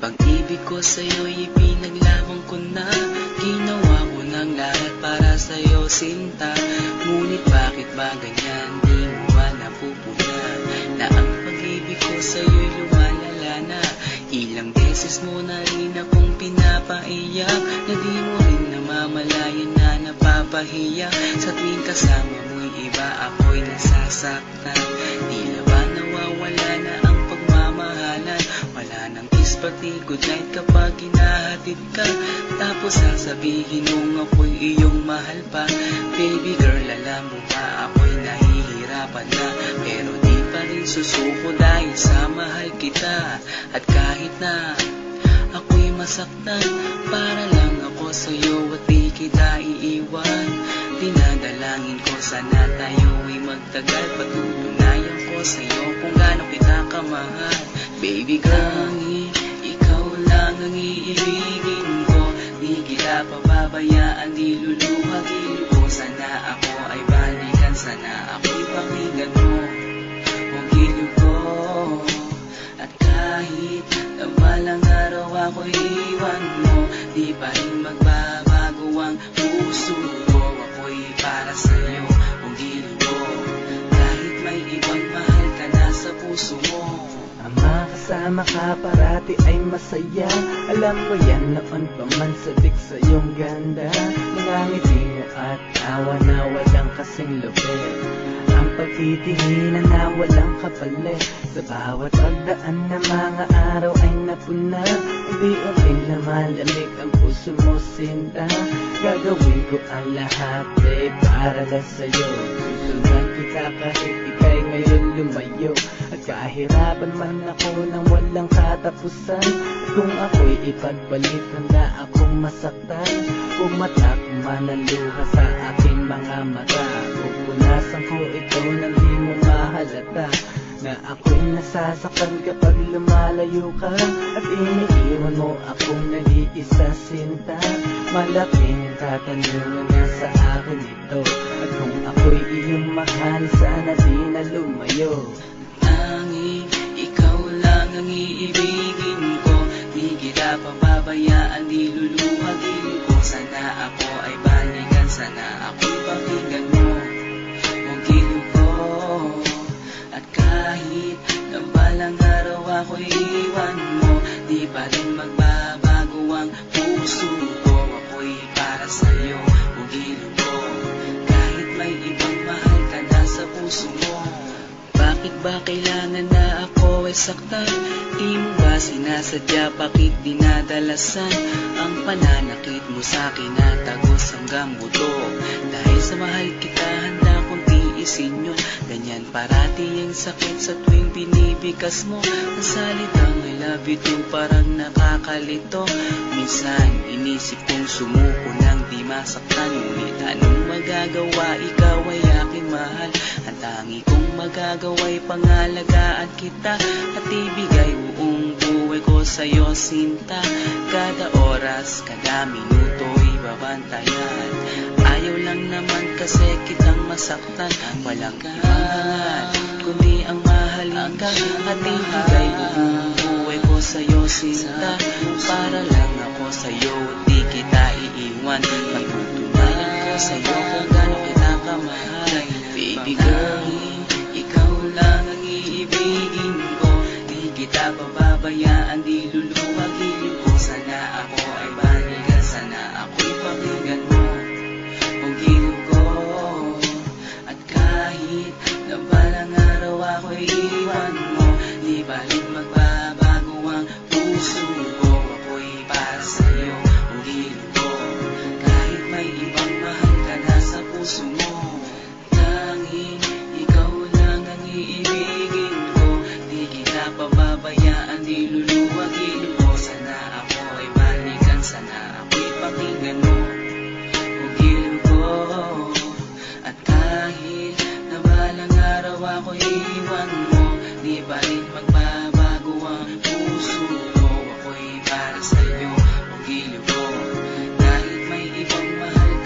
Pag-ibig ko sa'yo'y ipinaglaban ko na. Ginawa ko ng lahat para sa'yo, sinta. Ngunit bakit ba ganyan, di mo ba napupuna na ang pag-ibig ko sa'yo'y lumalala na? Ilang beses mo na rin akong pinapaiyak, na di mo rin namamalayan na napapahiya. Sa tuwing kasama mo'y iba, ako'y nasasaktan. Tila ba nawawala na ang pagmamahalan? Wala nang kiss pati goodnight kapag hinahatid ka. Tapos sasabihin mong ako'y iyong mahal pa. Baby girl, alam mo ba ako'y nahihirapan na, pero di pa rin susuko dahil sa mahal kita. At kahit na ako'y masaktan, para lang ako sa'yo at di kita iiwan. Dinadalangin ko sana tayo'y magtagal, patutunayan ko sa'yo kung gaano kita kamahal. Baby girl, ikaw lang ang iibigin ko. Di kita pababayaan, di luluhagin ko. Sana ako ay balikan, sana ako'y pakinggan mo ang giliw ko. At kahit na balang araw ako'y iwan mo, di pa rin magbabago ang puso ko. Ako'y para sa'yo ang giliw ko, kahit may ibang mahal ka na sa puso mo. Ang makasama ka parati ay masaya. Alam mo yan noon pa man sabik sa iyong ganda. Mga ngiti mo at tawa na walang kasing lupit. Ang pagtitinginan na walang kapalit. Sa bawat pagdaan na mga araw ay napuna. Unti-unti na malamig ang puso mo, sinta. Gagawin ko ang lahat para lang sa'yo. Susundan kita kahit ika'y ngayon lumayo. At kahirapan man ako nang walang katapusan. At kung ako'y ipagbalik, handa akong masaktan. Pumatak man ang luha sa aking mga mata. Pupunasan ko ito nang di mo mahalata, na ako'y nasasaktan kapag lumalayo ka. At iniiwan mo akong nag-iisa, sinta. Malaking katanungan na sa akin ito. At kung ako'y iyong mahal, sana di na lumayo. Tanging ikaw lang ang iibigin ko. Di kita pababayaan, di luluhagin ko. Sana ako ay balikan, sana ako'y pakinggan mo ang giliw ko. At kahit na balang araw ako'y iwan mo, di pa rin magbabago ang puso ko. Ako'y para sa'yo ang giliw ko, kahit may ibang mahal ka na sa puso mo. Bakit ba kailangan na ako ay saktan? Di mo ba sinasadya, bakit dinadalasan ang pananakit mo sa'kin na tagos hanggang buto? Dahil sa mahal kita, handa kong tiisin yun. Ganyan parati ang sakit sa tuwing binibigas mo. Ang salitang I love you too parang nakakalito. Minsan inisip kong sumuko nang di masaktan. Ngunit anong magagawa, ikaw ay aking mahal. Ang tangi kong magagawa'y pangalagaan kita at ibigay buong buhay ko sa'yo, sinta. Kada oras, kada minuto'y babantayan. Ayaw lang naman kasi kitang masaktan. Walang ibang kundi ang mahalin ka at ibigay buong buhay ko sa'yo, sinta. Para lang ako sa'yo at di kita iiwan. Pagtutunayan ko sa'yo kung gaano kita kamahal. Baby girl, ikaw lang ang iibigin ko. Di kita pababayaan, di luluhagin ko. Sana ako ay balikan, sana ako'y pakinggan mo ang giliw ko. At kahit na balang araw ako'y iwan mo, di pa rin magbabago ang puso ko. Ako'y para sa'yo ang giliw ko, kahit may ibang mahal ka na sa puso mo. Ikaw lang ang iibigin ko. Di kita pababayaan, di luluhagin ko. Sana ako ay balikan, sana ako'y pakinggan mo ang giliw ko. At kahit na balang araw ako'y iwan mo, di pa rin